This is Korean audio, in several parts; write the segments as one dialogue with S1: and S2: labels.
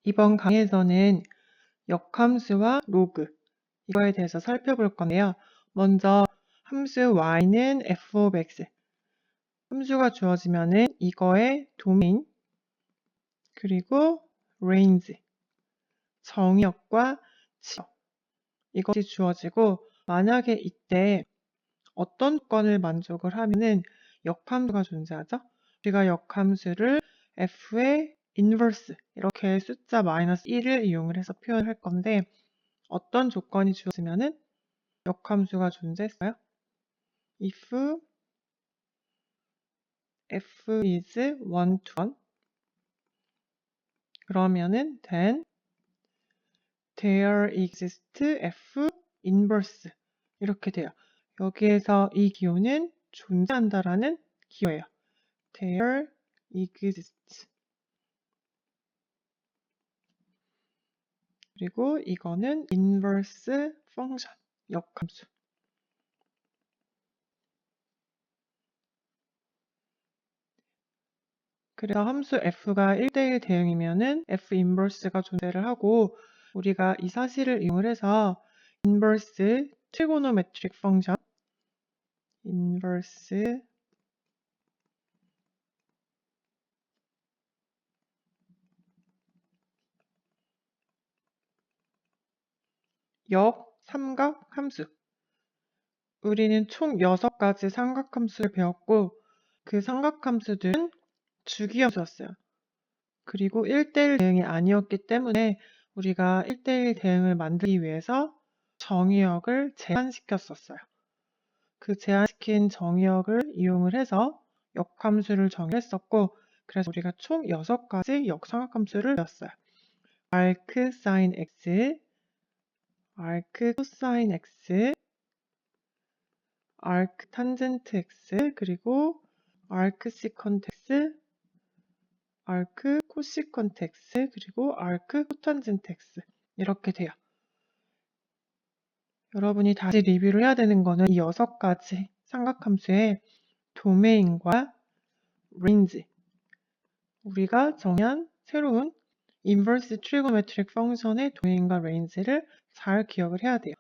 S1: 이번 강의에서는 역함수와 로그 이거에 대해서 살펴볼 건데요. 먼저 함수 y는 f of x 함수가 주어지면은 이거의 도메인 그리고 range 정의역과 지역 이것이 주어지고 만약에 이때 어떤 조건을 만족을 하면은 역함수가 존재하죠. 우리가 역함수를 f의 인버스 이렇게 숫자 -1을 이용을 해서 표현할 건데 어떤 조건이 주어지면은 역함수가 존재했어요? if f is 1 to 1 그러면은 then there exists f inverse 이렇게 돼요. 여기에서 이 기호는 존재한다라는 기호예요. there exists 그리고 이거는 inverse function 역함수. 그래서 함수 f가 1대1 대응이면은 f 인버스가 존재를 하고 우리가 이 사실을 이용을 해서 인버스 트리고노메트릭 펑션 인버스 역삼각 함수 우리는 총 6가지 삼각함수를 배웠고 그 삼각함수들은 주기함수였어요. 그리고 1대1 대응이 아니었기 때문에 우리가 1대1 대응을 만들기 위해서 정의역을 제한시켰었어요. 그 제한시킨 정의역을 이용을 해서 역함수를 정의했었고 그래서 우리가 총 6가지 역삼각함수를 배웠어요. arc sin x, arc cosine x, arc tangent x, 그리고 arc secant x, arc cosecant x, 그리고 arc cotangent x 이렇게 돼요. 여러분이 다시 리뷰를 해야 되는 거는 이 6가지 삼각함수의 도메인과 range 우리가 정한 새로운 인버스 트리고메트릭 펑션의 도메인과 range를 잘 기억을 해야 돼요.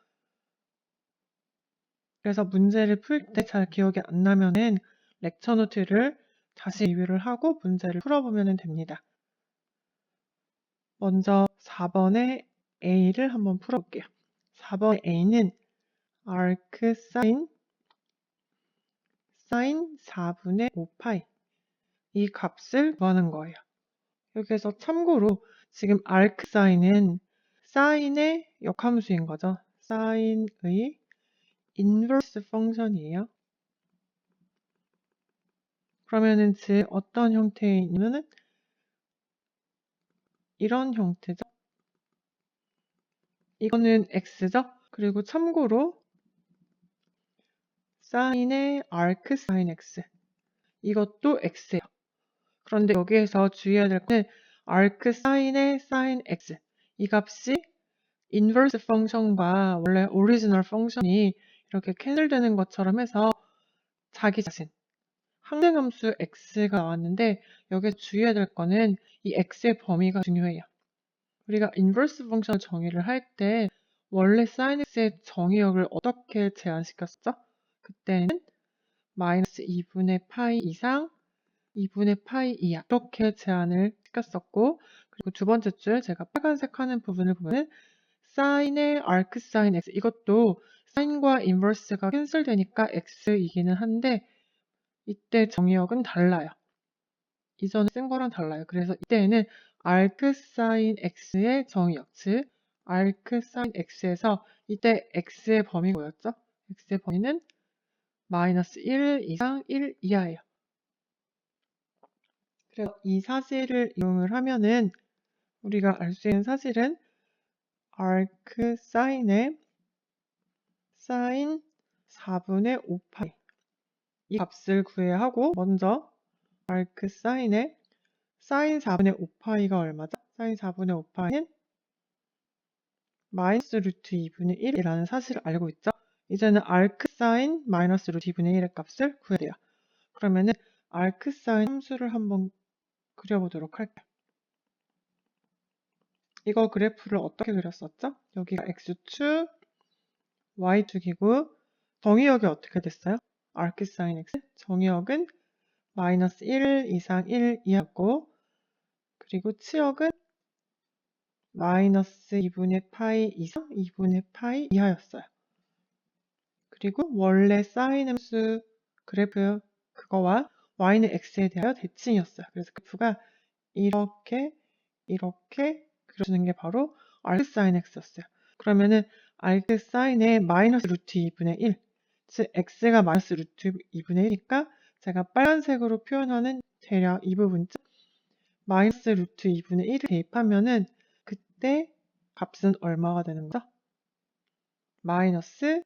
S1: 그래서 문제를 풀 때 잘 기억이 안 나면은 렉처 노트를 다시 리뷰를 하고 문제를 풀어보면 됩니다. 먼저 4번의 A를 한번 풀어볼게요. 4번 A는 arc sin 4분의 5파이 이 값을 구하는 거예요. 여기서 참고로 지금 arc sign은 sign의 역함수인 거죠. sign의 인버스 펑션이에요. 그러면은 즉 어떤 형태이냐면은 이런 형태죠. 이거는 x죠. 그리고 참고로 sign의 arc sin x 이것도 x예요. 그런데 여기에서 주의해야 될 거는 arc sign의 sin x 이 값이 인버스 펑션과 원래 오리지널 펑션이 이렇게 캔슬되는 것처럼 해서 자기 자신 항등함수 x가 나왔는데 여기서 주의해야 될 거는 이 x의 범위가 중요해요. 우리가 인버스 펑션을 정의를 할 때 원래 sin x의 정의역을 어떻게 제한시켰었죠? 그때는 마이너스 2분의 파이 이상 2분의 파이 이하 이렇게 제한을 시켰었고 그리고 두 번째 줄 제가 빨간색 하는 부분을 보면 sin의 arc sin x 이것도 sine과 inverse가 캔슬되니까 x이기는 한데 이때 정의역은 달라요. 이전에 쓴 거랑 달라요. 그래서 이때는 arc sin x의 정의역, 즉 arc sin x에서 이때 x의 범위가 뭐였죠? x의 범위는 마이너스 1 이상 1 이하예요. 그래서 이 사실을 이용을 하면은 우리가 알 수 있는 사실은 arc sin의 sin 4분의 5파이 이 값을 구해야 하고 먼저 arc sin의 sin 4분의 5파이가 얼마죠? sin 4분의 5파이는 마이너스 루트 2분의 1이라는 사실을 알고 있죠? 이제는 arc sin 마이너스 루트 2분의 1의 값을 구해야 돼요. 그러면은 arc sin 함수를 한번 그려보도록 할게요. 이거 그래프를 어떻게 그렸었죠? 여기가 x축, y축이고 정의역이 어떻게 됐어요? arcsin x 정의역은 마이너스 1 이상 1 이하였고 그리고 치역은 마이너스 2분의 파이 이상 2분의 파이 이하였어요. 그리고 원래 사인 함수 그래프 그거와 y는 x에 대하여 대칭이었어요. 그래서 그래프가 이렇게 그려주는 게 바로 arcsin x였어요. 그러면은 arcsin의 마이너스 루트 2분의 1, 즉 x가 마이너스 루트 2분의 1이니까 제가 빨간색으로 표현하는 대략 이 부분쯤 마이너스 루트 2분의 1을 대입하면은 그때 값은 얼마가 되는 거죠? 마이너스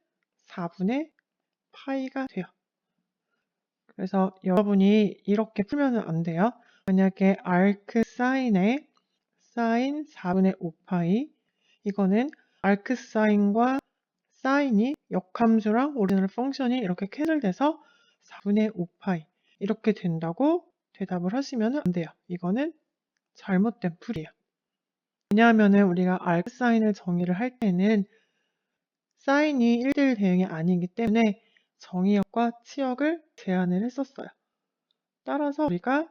S1: 4분의 파이가 돼요. 그래서 여러분이 이렇게 풀면 안 돼요. 만약에 arcsin의 sin 4분의 5파이 이거는 arcsin과 sine이 역함수랑 오리지널 펑션이 이렇게 캔슬돼서 4분의 5파이 이렇게 된다고 대답을 하시면 안 돼요. 이거는 잘못된 풀이에요. 왜냐하면 우리가 arcsin을 정의를 할 때는 sine이 1대1 대응이 아니기 때문에 정의역과 치역을 제한을 했었어요. 따라서 우리가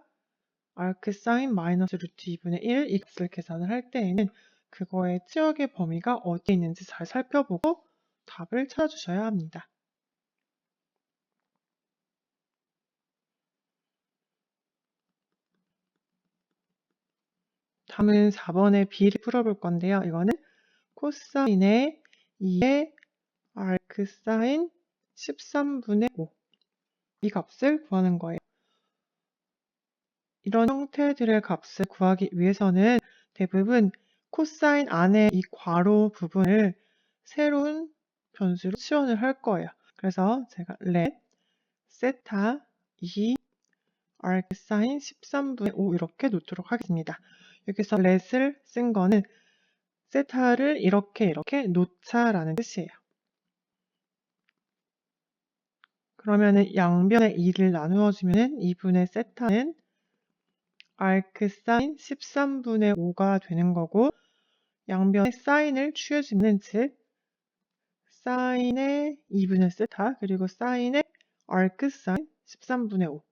S1: arcsin 마이너스 루트 2분의 1 이 값을 계산을 할 때에는 그거의 치역의 범위가 어디에 있는지 잘 살펴보고 답을 찾아주셔야 합니다. 다음은 4번의 B를 풀어볼 건데요. 이거는 코사인의 2의 arcsin 13분의 5 이 값을 구하는 거예요. 이런 형태들의 값을 구하기 위해서는 대부분 코사인 안에 이 괄호 부분을 새로운 변수로 치환을 할 거예요. 그래서 제가 let 세타 2 arcsin 13분의 5 이렇게 놓도록 하겠습니다. 여기서 let을 쓴 거는 세타를 이렇게 놓자라는 뜻이에요. 그러면은 양변의 2를 나누어 주면은 2분의 세타는 arcsin 13분의 5가 되는 거고 양변의 사인을 취해주면 즉 사인의 2분의 세타 그리고 사인의 arcsin 13분의 5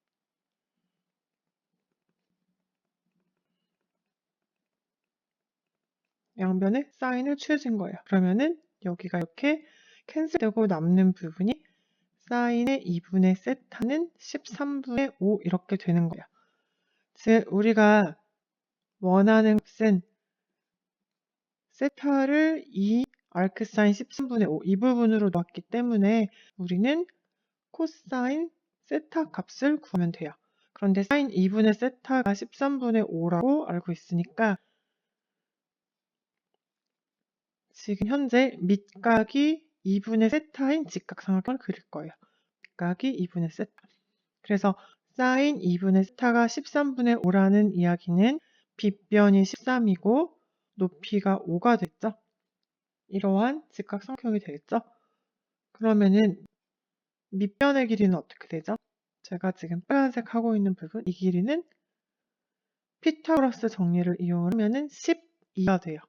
S1: 양변의 사인을 취해준 거예요. 그러면은 여기가 이렇게 캔슬되고 남는 부분이 사인의 2분의 세타는 13분의 5 이렇게 되는 거예요. 즉 우리가 원하는 값은 세타를 이 arcsin 13분의 5 이 부분으로 놨기 때문에 우리는 코사인 세타 값을 구하면 돼요. 그런데 사인 2분의 세타가 13분의 5라고 알고 있으니까 지금 현재 밑각이 2분의 세타인 직각삼각형을 그릴 거예요. 밑각이 2분의 세타. 그래서 사인 2분의 세타가 13분의 5라는 이야기는 빗변이 13이고 높이가 5가 됐죠. 이러한 직각삼각형이 되겠죠. 그러면은 밑변의 길이는 어떻게 되죠? 제가 지금 빨간색 하고 있는 부분 이 길이는 피타고라스 정리를 이용하면 12가 돼요.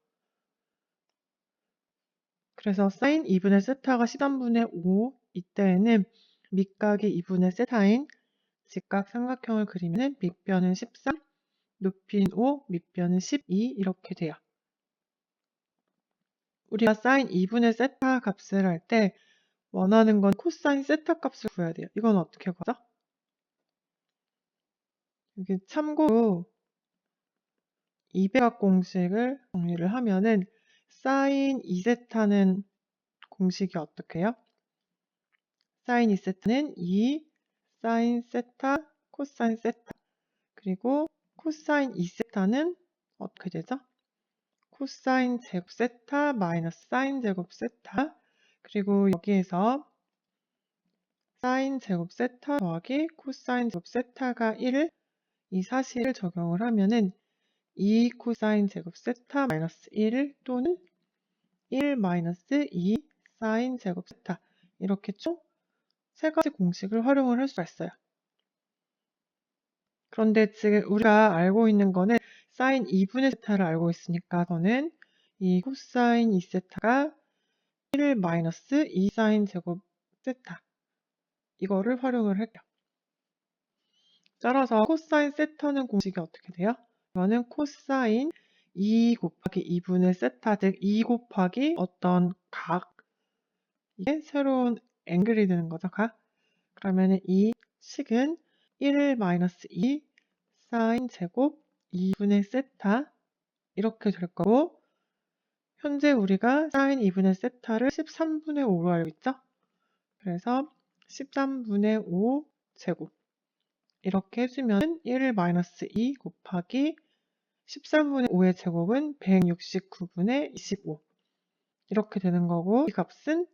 S1: 그래서 사인 2분의 세타가 13분의 5 이때에는 밑각이 2분의 세타인 직각삼각형을 그리면 밑변은 13, 높이는 5, 밑변은 12 이렇게 돼요. 우리가 사인 2분의 세타 값을 할 때 원하는 건 코사인 세타 값을 구해야 돼요. 이건 어떻게 구하죠? 여기 참고로 200각 공식을 정리를 하면은 사인 2세타는 공식이 어떻게 해요? 사인 2세타는 2 사인 세타 코사인 세타 그리고 코사인 2세타는 어떻게 되죠? 코사인 제곱 세타 마이너스 사인 제곱 세타 그리고 여기에서 사인 제곱 세타 더하기 코사인 제곱 세타가 1 이 사실을 적용을 하면은 2 코사인 제곱 세타 마이너스 1 또는 1 마이너스 2 사인 제곱 세타 이렇게 총 세 가지 공식을 활용을 할 수가 있어요. 그런데 지금 우리가 알고 있는 거는 사인 2분의 세타를 알고 있으니까 저는 이 코사인 2세타가 1 마이너스 2 사인 제곱 세타 이거를 활용을 할게요. 따라서 코사인 세타는 공식이 어떻게 돼요? 이거는 코사인 2 곱하기 2분의 세타, 즉 2 곱하기 어떤 각, 이게 새로운 앵글이 되는 거죠, 각. 그러면 이 식은 1 마이너스 2 사인 제곱 2분의 세타 이렇게 될 거고, 현재 우리가 사인 2분의 세타를 13분의 5로 알고 있죠? 그래서 13분의 5 제곱 이렇게 해주면 1 마이너스 2 곱하기 13분의 5의 제곱은 169분의 25 이렇게 되는 거고, 이 값은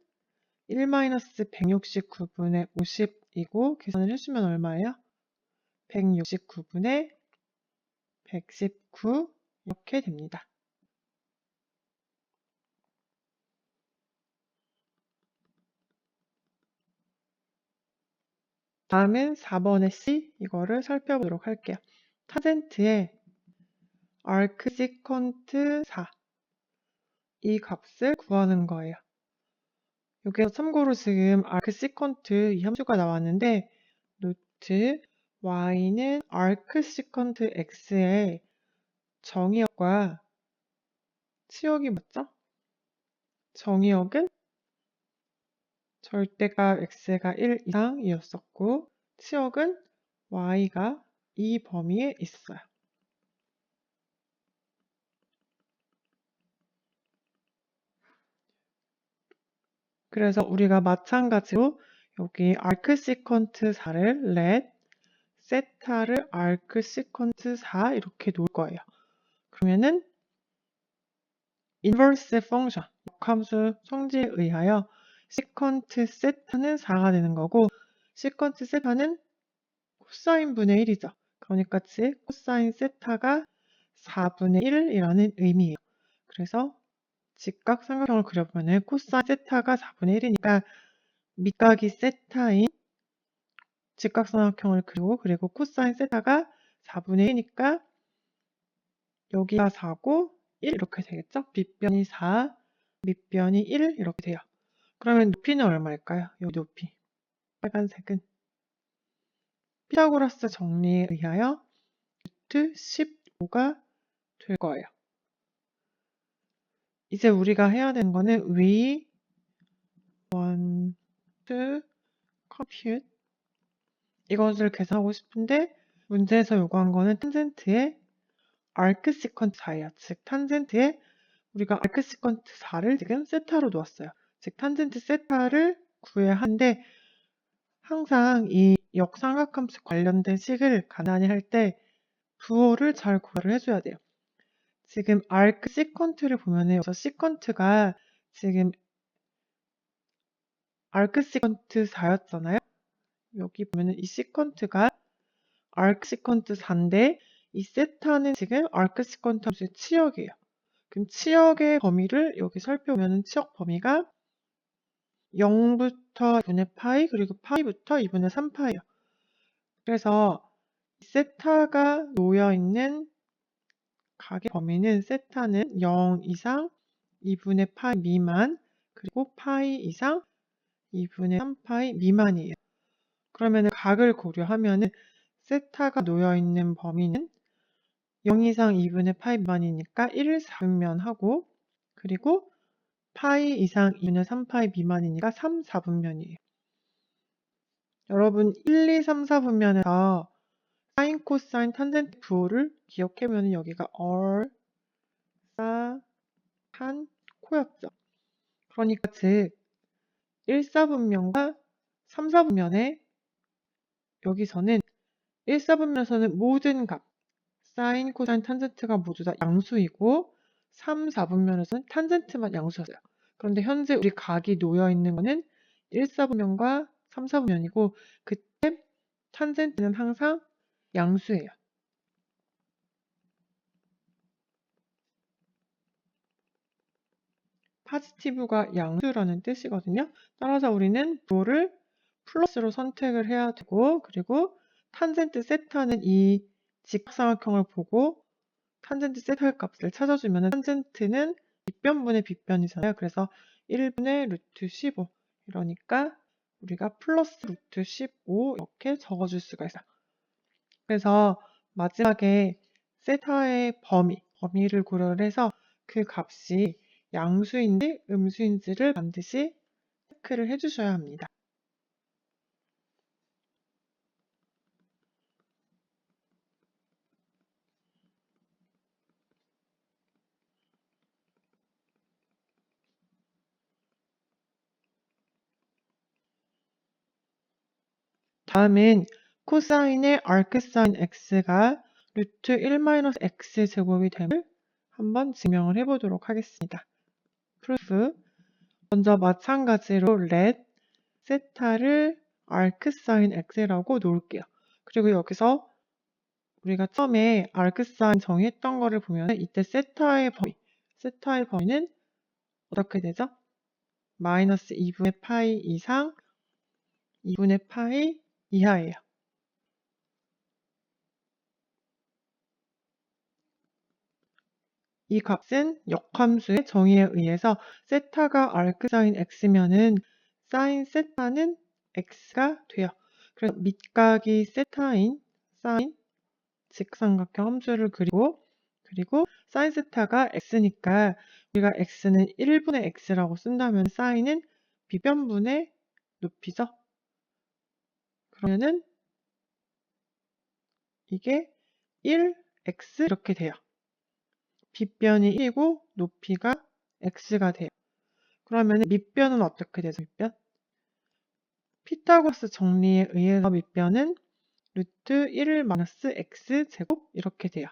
S1: 1 마이너스 169분의 50이고 계산을 해주면 얼마예요? 169분의 119 이렇게 됩니다. 다음은 4번의 C, 이거를 살펴보도록 할게요. 타젠트의 arc secant 4, 이 값을 구하는 거예요. 여기서 참고로 지금 arc secant 이 함수가 나왔는데, 노트 y는 arc secant x의 정의역과 치역이 맞죠? 정의역은 절대값 x가 1 이상이었었고, 치역은 y가 이 범위에 있어요. 그래서 우리가 마찬가지로 여기 arc secant 4를 let 세타를 arc secant 4 이렇게 놓을 거예요. 그러면은 inverse function 역함수 성질에 의하여 secant 세타는 4가 되는 거고, secant 세타는 코사인 분의 1이죠. 그러니까 즉 코사인 세타가 4분의 1이라는 의미예요. 그래서 직각삼각형을 그려보면 코사인 세타가 4분의 1이니까 밑각이 세타인 직각삼각형을 그리고 코사인 세타가 4분의 1이니까 여기가 4고 1 이렇게 되겠죠? 빗변이 4, 밑변이 1 이렇게 돼요. 그러면 높이는 얼마일까요? 여기 높이. 빨간색은 피타고라스 정리에 의하여 루트 15가 될 거예요. 이제 우리가 해야 되는 거는 we want to compute 이것을 계산하고 싶은데, 문제에서 요구한 거는 탄젠트의 arc secant 4예요. 즉 탄젠트의 우리가 arc secant 4를 지금 세타로 놓았어요. 즉 탄젠트 세타를 구해야 하는데, 항상 이 역삼각함수 관련된 식을 간단히 할 때 부호를 잘 구별을 해줘야 돼요. 지금 arc secant를 보면은 여기서 secant가 지금 arc secant 4였잖아요. 여기 보면은 이 secant가 arc secant 4인데 이 세타는 지금 arc secant 함수의 치역이에요. 그럼 치역의 범위를 여기 살펴보면은 치역 범위가 0부터 2분의 파이 그리고 파이부터 2분의 3파이예요. 그래서 세타가 놓여있는 각의 범위는 세타는 0 이상 2분의 파이 미만 그리고 파이 이상 2분의 3파이 미만이에요. 그러면 각을 고려하면 세타가 놓여있는 범위는 0 이상 2분의 파이 미만이니까 1 4분면하고, 그리고 파이 이상 2분의 3파이 미만이니까 3 4분면이에요. 여러분 1, 2, 3, 4분면에서 사인, 코사인, 탄젠트 부호를 기억해보면 여기가 얼, 사, 탄, 코였죠. 그러니까 즉 1, 4분면과 3, 4분면에 여기서는 1, 4분면에서는 모든 값 사인, 코사인, 탄젠트가 모두 다 양수이고 3, 4분면에서는 탄젠트만 양수였어요. 그런데 현재 우리 각이 놓여있는 거는 1, 4분면과 3, 4분면이고 그때 탄젠트는 항상 양수예요. 파지티브가 양수라는 뜻이거든요. 따라서 우리는 부호를 플러스로 선택을 해야 되고, 그리고 탄젠트 세타는 이 직각삼각형을 보고 탄젠트 세타의 값을 찾아주면 탄젠트는 빗변분의 빗변이잖아요. 그래서 1분의 루트 15 이러니까 우리가 플러스 루트 15 이렇게 적어줄 수가 있어요. 그래서 마지막에 세타의 범위를 고려를 해서 그 값이 양수인지 음수인지를 반드시 체크를 해주셔야 합니다. 다음은 코사인의 아크사인 x가 루트 1-x 제곱이 됨을 한번 증명을 해보도록 하겠습니다. 프루프. 먼저 마찬가지로 let 세타를 아크사인 x라고 놓을게요. 그리고 여기서 우리가 처음에 아크사인 정의했던 거를 보면 이때 세타의 범위는 어떻게 되죠? 마이너스 2분의 파이 이상 2분의 파이 이하예요. 이 값은 역함수의 정의에 의해서 세타가 아크사인 x면은 사인 세타는 x가 돼요. 그래서 밑각이 세타인 사인 직삼각형 함수를 그리고 사인 세타가 x니까 우리가 x는 1분의 x라고 쓴다면 사인은 비변분의 높이죠. 그러면은 이게 1x 이렇게 돼요. 빗변이 1이고 높이가 x가 돼요. 그러면 밑변은 어떻게 되죠? 밑변? 피타고라스 정리에 의해서 밑변은 루트 1 마이너스 x 제곱 이렇게 돼요.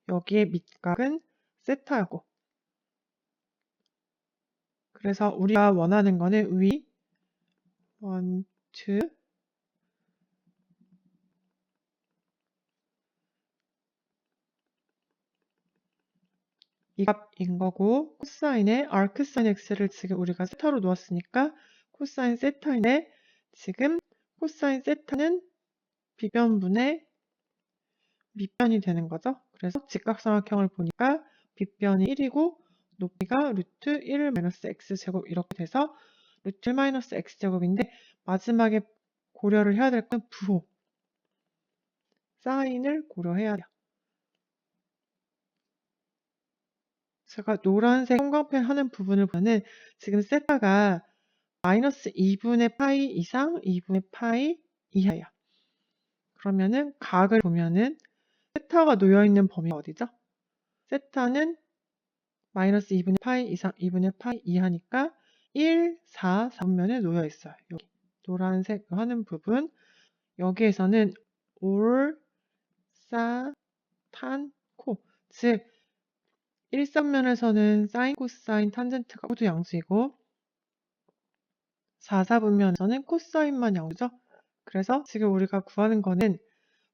S1: 여기에 밑각은 세타고 그래서 우리가 원하는 거는 위 1, 2 이 값인 거고 코사인의 아크사인 x를 지금 우리가 세타로 놓았으니까 코사인 세타인의 지금 코사인 세타는 비변분의 밑변이 되는 거죠. 그래서 직각삼각형을 보니까 빗변이 1이고 높이가 루트 1 마이너스 x제곱 이렇게 돼서 루트 1 마이너스 x제곱인데 마지막에 고려를 해야 될 건 부호 사인을 고려해야 돼요. 제가 노란색 형광펜 하는 부분을 보면 지금 세타가 마이너스 2분의 파이 이상 2분의 파이 이하예요. 그러면은 각을 보면은 세타가 놓여있는 범위가 어디죠? 세타는 마이너스 2분의 파이 이상 2분의 파이 이하니까 1, 4, 3면에 놓여 있어요. 여기 노란색 하는 부분 여기에서는 올, 사, 탄, 코 즉 일선면에서는 사인, 코사인, 탄젠트가 모두 양수이고 4, 4분면에서는 코사인만 양수죠. 그래서 지금 우리가 구하는 거는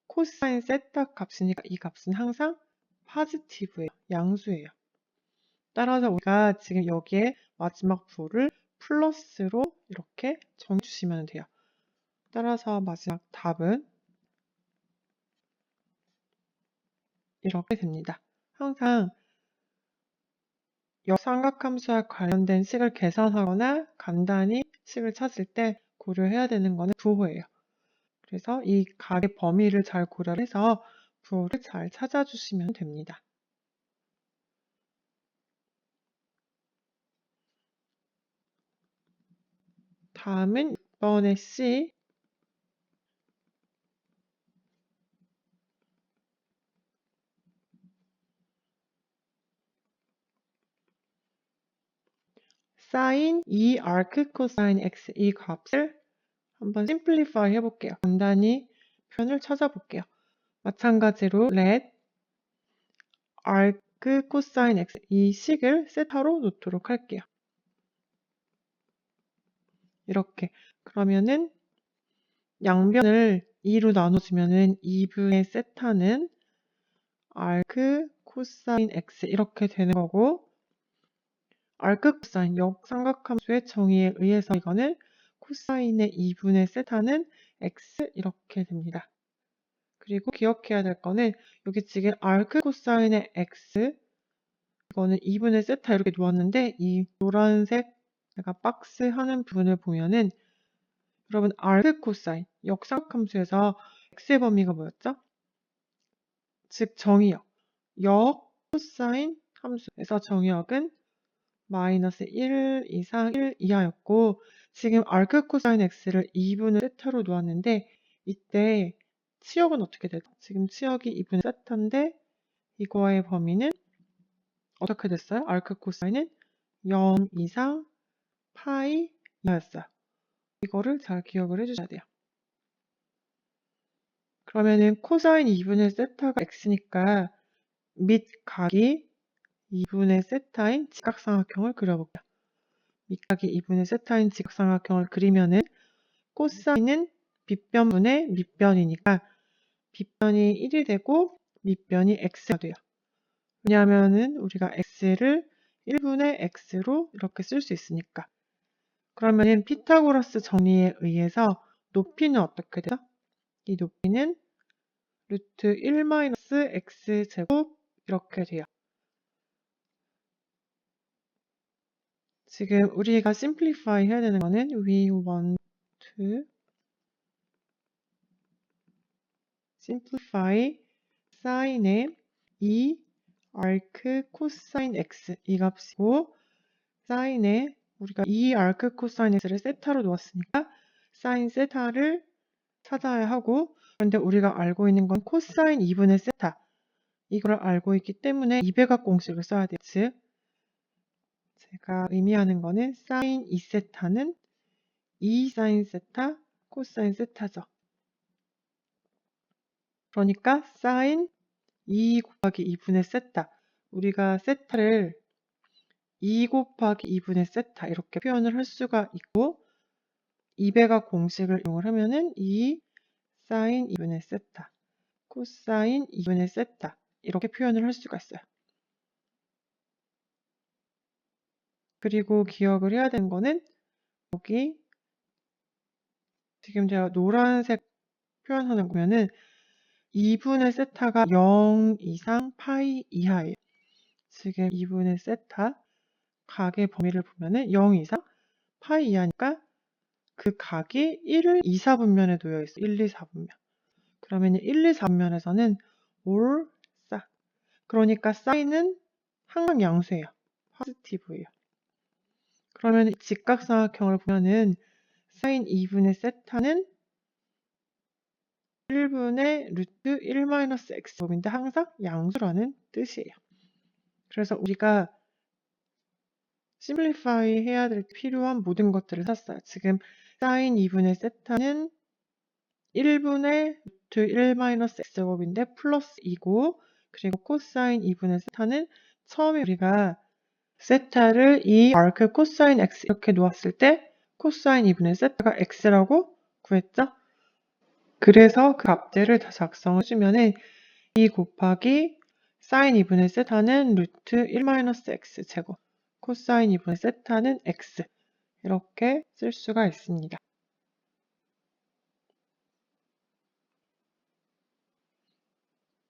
S1: 코사인 세타 값이니까 이 값은 항상 파지티브예요. 양수예요. 따라서 우리가 지금 여기에 마지막 부호를 플러스로 이렇게 정해주시면 돼요. 따라서 마지막 답은 이렇게 됩니다. 항상 역삼각함수와 관련된 식을 계산하거나 간단히 식을 찾을 때 고려해야 되는 것은 부호예요. 그래서 이 각의 범위를 잘 고려해서 부호를 잘 찾아주시면 됩니다. 다음은 6번의 C. 사인 2 아크 코사인 x 이 값을 한번 심플리파이 해볼게요. 간단히 표현을 찾아볼게요. 마찬가지로 let arc 코사인 x 이 식을 세타로 놓도록 할게요. 이렇게 그러면은 양변을 2로 나눠주면은 2분의 세타는 arc 코사인 x 이렇게 되는 거고 arc 코사인 역삼각함수의 정의에 의해서 이거는 코사인의 2분의 세타는 x 이렇게 됩니다. 그리고 기억해야 될 거는 여기 지금 arc 코사인의 x 이거는 2분의 세타 이렇게 놓았는데 이 노란색 내가 박스 하는 부분을 보면은 여러분 arc 코사인 역삼각함수에서 x의 범위가 뭐였죠? 즉 정의역 역 코사인 함수에서 정의역은 마이너스 1 이상 1 이하였고 지금 arc 코사인 x를 2분의 세타로 놓았는데 이때 치역은 어떻게 되죠? 지금 치역이 2분의 세타인데 이거의 범위는 어떻게 됐어요? arc 코사인은 0 이상 파이 이하였어요. 이거를 잘 기억을 해주셔야 돼요. 그러면은 코사인 2분의 세타가 x니까 밑각이 2분의 세타인 직각삼각형을 그려볼게요. 밑각이 2분의 세타인 직각삼각형을 그리면은 코사인은 빗변분의 밑변이니까 빗변이 1이 되고 밑변이 x가 돼요. 왜냐하면은 우리가 x를 1분의 x로 이렇게 쓸 수 있으니까. 그러면은 피타고라스 정리에 의해서 높이는 어떻게 돼요? 이 높이는 루트 1-x제곱 이렇게 돼요. 지금 우리가 simplify 해야 되는 거는 we want to simplify sine의 2 arc cosine x 이 값이고 sine의 우리가 2 arc cosine x를 세타로 놓았으니까 sin 세타를 찾아야 하고 그런데 우리가 알고 있는 건 코사인 2분의 세타 이걸 알고 있기 때문에 2배각 공식을 써야 돼요. 즉 제가 의미하는 거는 sin 2세타는 2 sin 세타 코사인 세타죠. 그러니까 sin 2 곱하기 2분의 세타 우리가 세타를 2 곱하기 2분의 세타 이렇게 표현을 할 수가 있고 2배각 공식을 이용을 하면은 2 sin 2분의 세타 코사인 2분의 세타 이렇게 표현을 할 수가 있어요. 그리고 기억을 해야 되는 거는 여기 지금 제가 노란색 표현하는 거면은 2분의 세타가 0 이상 파이 이하예요. 지금 2분의 세타 각의 범위를 보면은 0 이상 파이 이하니까 그 각이 1, 2, 4분면에 놓여 있어요. 1, 2, 4분면. 그러면 1, 2, 4분면에서는 올, 싸. 그러니까 사인은 항상 양수예요. 포지티브예요. 그러면 직각삼각형을 보면은 사인 2분의 세타는 1분의 루트 1-x제곱인데 항상 양수라는 뜻이에요. 그래서 우리가 심플리파이 해야 될 필요한 모든 것들을 샀어요. 지금 사인 2분의 세타는 1분의 루트 1-x제곱인데 플러스 2고 그리고 코사인 2분의 세타는 처음에 우리가 세타를 이 arc 코사인 x 이렇게 놓았을 때 코사인 2분의 세타가 x라고 구했죠? 그래서 그 값들을 다 작성해주면은 2 곱하기 사인 2분의 세타는 루트 1-x 제곱 코사인 2분의 세타는 x 이렇게 쓸 수가 있습니다.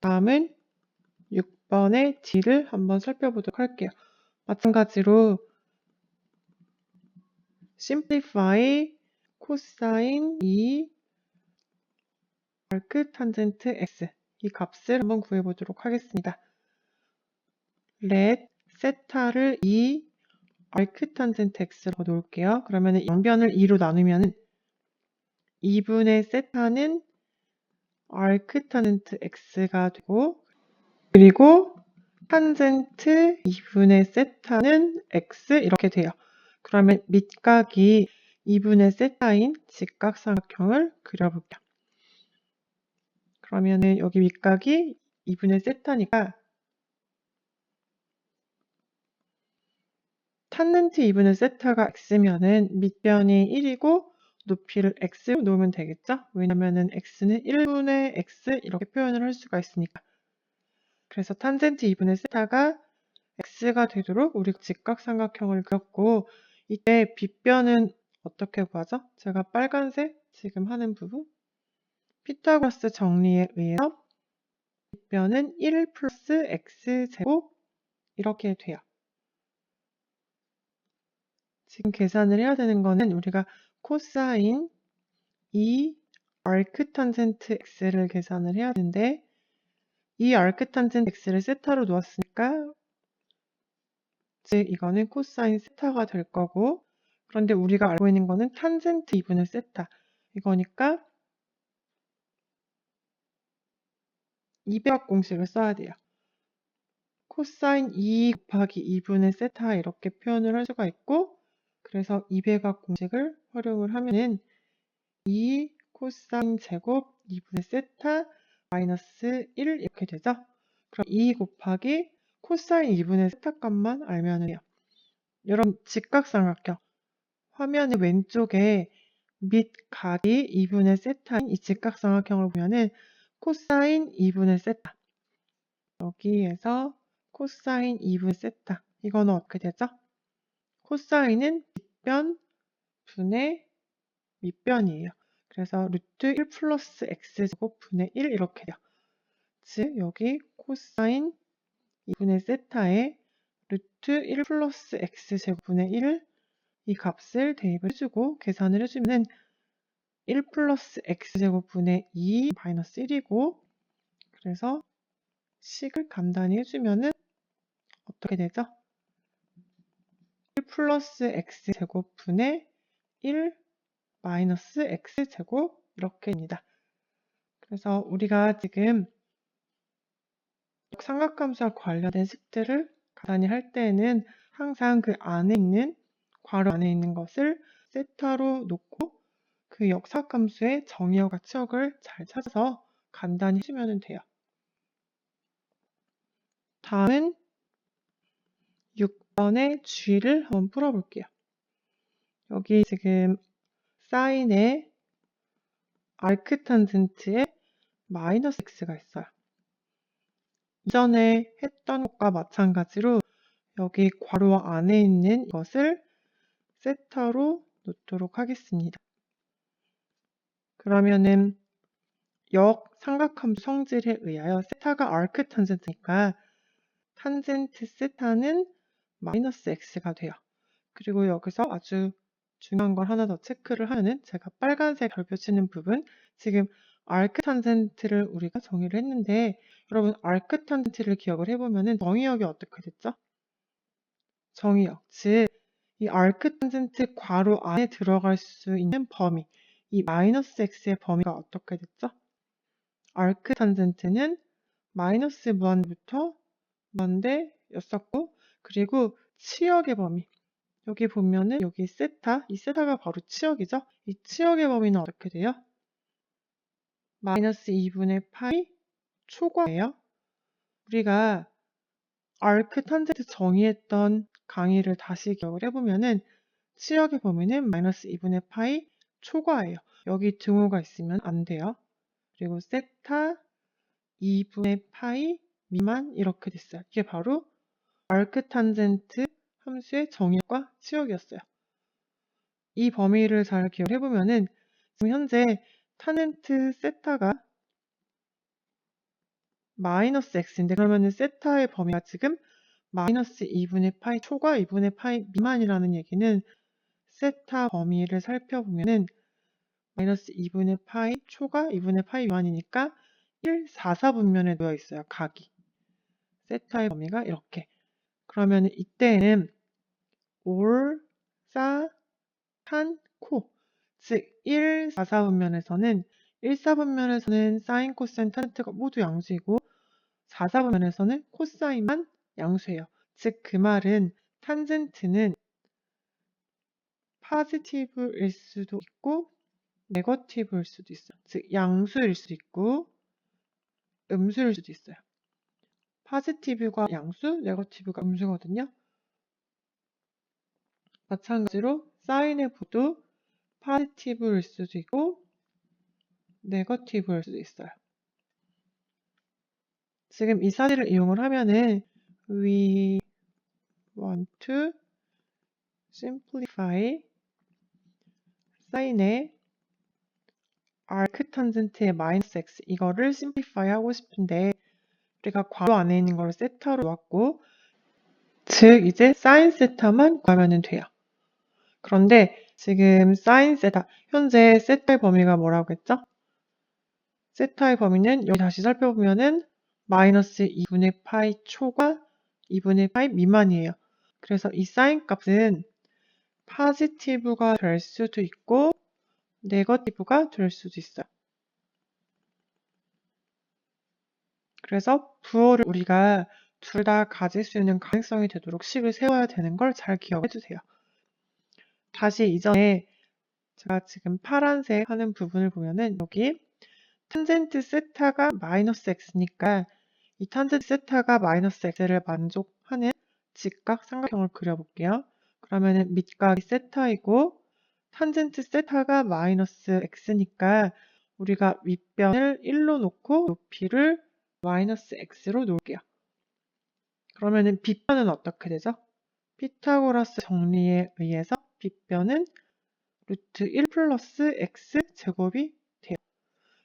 S1: 다음은 6번의 D를 한번 살펴보도록 할게요. 마찬가지로 simplify 코사인 2 arc tangent x 이 값을 한번 구해보도록 하겠습니다. let 세타를 2 arc tangent x로 놓을게요. 그러면 양변을 2로 나누면 2분의 세타는 arc tangent x가 되고 그리고 탄젠트 2분의 세타는 x 이렇게 돼요. 그러면 밑각이 2분의 세타인 직각삼각형을 그려볼게요. 그러면은 여기 밑각이 2분의 세타니까 탄젠트 2분의 세타가 x면은 밑변이 1이고 높이를 x로 놓으면 되겠죠? 왜냐면은 x는 1분의 x 이렇게 표현을 할 수가 있으니까. 그래서 탄젠트 2분의 세타가 x가 되도록 우리가 직각삼각형을 그렸고 이때 빗변은 어떻게 구하죠? 제가 빨간색 지금 하는 부분 피타고라스 정리에 의해서 빗변은 1 플러스 x제곱 이렇게 돼요. 지금 계산을 해야 되는 거는 우리가 코사인 이 arctangent x를 계산을 해야 되는데 이 arctangent x를 세타로 놓았으니까 즉 이거는 코사인 세타가 될 거고 그런데 우리가 알고 있는 거는 탄젠트 2분의 세타 이거니까 200학 공식을 써야 돼요. 코사인 2 곱하기 2분의 세타 이렇게 표현을 할 수가 있고 그래서 200학 공식을 활용을 하면은 2 코사인 제곱 2분의 세타 마이너스 1 이렇게 되죠. 그럼 2 곱하기 코사인 2분의 세타 값만 알면 돼요. 여러분 직각삼각형 화면의 왼쪽에 밑각이 2분의 세타인 이 직각삼각형을 보면은 코사인 2분의 세타 여기에서 코사인 2분의 세타 이거는 어떻게 되죠? 코사인은 빗변 분의 밑변이에요. 그래서 루트 1 플러스 x제곱 분의 1 이렇게 돼요. 즉 여기 코사인 2분의 세타에 루트 1 플러스 x제곱 분의 1 이 값을 대입을 해주고 계산을 해주면 1 플러스 x제곱 분의 2 마이너스 1이고 그래서 식을 간단히 해주면 어떻게 되죠? 1 플러스 x제곱 분의 1 마이너스 x제곱 이렇게입니다. 그래서 우리가 지금 삼각함수와 관련된 식들을 간단히 할 때에는 항상 그 안에 있는 괄호 안에 있는 것을 세타로 놓고 그 역삼각함수의 정의역과 치역을 잘 찾아서 간단히 해주면 돼요. 다음은 6번의 G를 한번 풀어볼게요. 여기 지금 사인의 아크탄젠트에 마이너스 x가 있어요. 이전에 했던 것과 마찬가지로 여기 괄호 안에 있는 것을 세타로 놓도록 하겠습니다. 그러면은 역삼각함수 성질에 의하여 세타가 아크탄젠트니까 탄젠트 세타는 마이너스 x가 돼요. 그리고 여기서 아주 중요한 걸 하나 더 체크를 하면은 제가 빨간색 별표 치는 부분 지금 아크탄젠트를 우리가 정의를 했는데 여러분 아크탄젠트를 기억을 해보면은 정의역이 어떻게 됐죠? 정의역 즉 이 아크탄젠트 괄호 안에 들어갈 수 있는 범위 이 마이너스 x의 범위가 어떻게 됐죠? 아크탄젠트는 마이너스 무한대부터 무한대였었고 그리고 치역의 범위 여기 보면은 여기 세타 이 세타가 바로 치역이죠. 이 치역의 범위는 어떻게 돼요? 마이너스 2분의 파이 초과예요. 우리가 아크탄젠트 정의했던 강의를 다시 기억을 해보면은 치역의 범위는 마이너스 2분의 파이 초과예요. 여기 등호가 있으면 안 돼요. 그리고 세타 2분의 파이 미만 이렇게 됐어요. 이게 바로 아크탄젠트 함수의 정의역과 치역이었어요. 이 범위를 잘 기억해보면은 지금 현재 탄젠트 세타가 마이너스 x인데 그러면은 세타의 범위가 지금 마이너스 2분의 파이 초과 2분의 파이 미만이라는 얘기는 세타 범위를 살펴보면은 마이너스 2분의 파이 초과 2분의 파이 미만이니까 1, 4, 4분면에 놓여 있어요. 각이. 세타의 범위가 이렇게. 그러면 이때는 올, 싸, 탄, 코. 즉 1, 4, 4분면에서는 1, 4분면에서는 사인, 코사인, 탄젠트가 모두 양수이고 4, 4분면에서는 코사인만 양수예요. 즉 그 말은 탄젠트는 포지티브일 수도 있고 네거티브일 수도 있어요. 즉 양수일 수도 있고 음수일 수도 있어요. 포지티브가 양수, 네거티브가 음수거든요. 마찬가지로 사인의 부도 포지티브일 수도 있고 네거티브일 수도 있어요. 지금 이 사례를 이용을 하면은 we want to simplify 사인의 아크탄젠트의 마이너스 x 이거를 심플리파이 하고 싶은데 우리가 괄호 안에 있는 걸 세타로 놓았고 즉 이제 사인 세타만 구하면 돼요. 그런데 지금 사인 세타, 현재 세타의 범위가 뭐라고 했죠? 세타의 범위는 여기 다시 살펴보면은 마이너스 2분의 파이 초과 2분의 파이 미만이에요. 그래서 이 사인 값은 포지티브가 될 수도 있고 네거티브가 될 수도 있어요. 그래서 부호를 우리가 둘 다 가질 수 있는 가능성이 되도록 식을 세워야 되는 걸 잘 기억해 주세요. 다시 이전에 제가 지금 파란색 하는 부분을 보면은 여기 탄젠트 세타가 마이너스 x니까 이 탄젠트 세타가 마이너스 x를 만족하는 직각 삼각형을 그려볼게요. 그러면은 밑각이 세타이고 탄젠트 세타가 마이너스 x니까 우리가 윗변을 1로 놓고 높이를 마이너스 x로 놓을게요. 그러면은 빗변은 어떻게 되죠? 피타고라스 정리에 의해서 빗변은 루트 1 플러스 x 제곱이 돼요.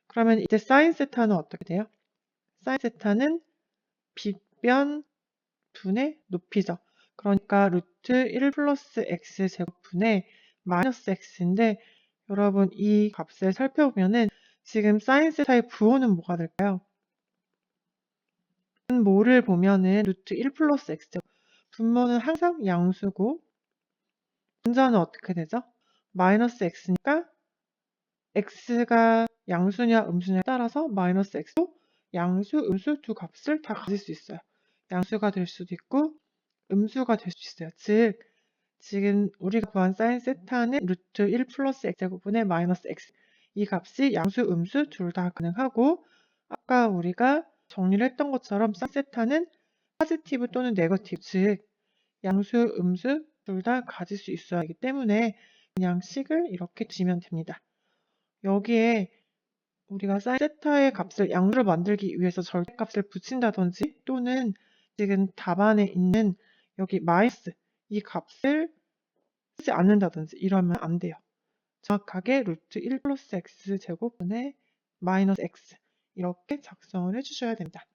S1: 그러면 이때 사인 세타는 어떻게 돼요? 사인 세타는 빗변 분의 높이죠. 그러니까 루트 1 플러스 x 제곱분의 마이너스 x인데 여러분 이 값을 살펴보면은 지금 사인 세타의 부호는 뭐가 될까요? 분모를 보면은 루트 1 플러스 x 제곱. 분모는 항상 양수고 분자는 어떻게 되죠? 마이너스 x니까 x가 양수냐 음수냐에 따라서 마이너스 x도 양수, 음수 두 값을 다 가질 수 있어요. 양수가 될 수도 있고 음수가 될 수 있어요. 즉 지금 우리가 구한 사인 세타는 루트 1 플러스 x제곱분의 마이너스 x 이 값이 양수, 음수 둘 다 가능하고 아까 우리가 정리를 했던 것처럼 사인 세타는 포지티브 또는 네거티브 즉 양수, 음수 둘 다 가질 수 있어야 하기 때문에 그냥 식을 이렇게 두시면 됩니다. 여기에 우리가 사인 세타의 값을 양수로 만들기 위해서 절대값을 붙인다든지 또는 지금 답안에 있는 여기 마이너스 이 값을 쓰지 않는다든지 이러면 안 돼요. 정확하게 루트 1 플러스 x 제곱분의 마이너스 x 이렇게 작성을 해주셔야 됩니다.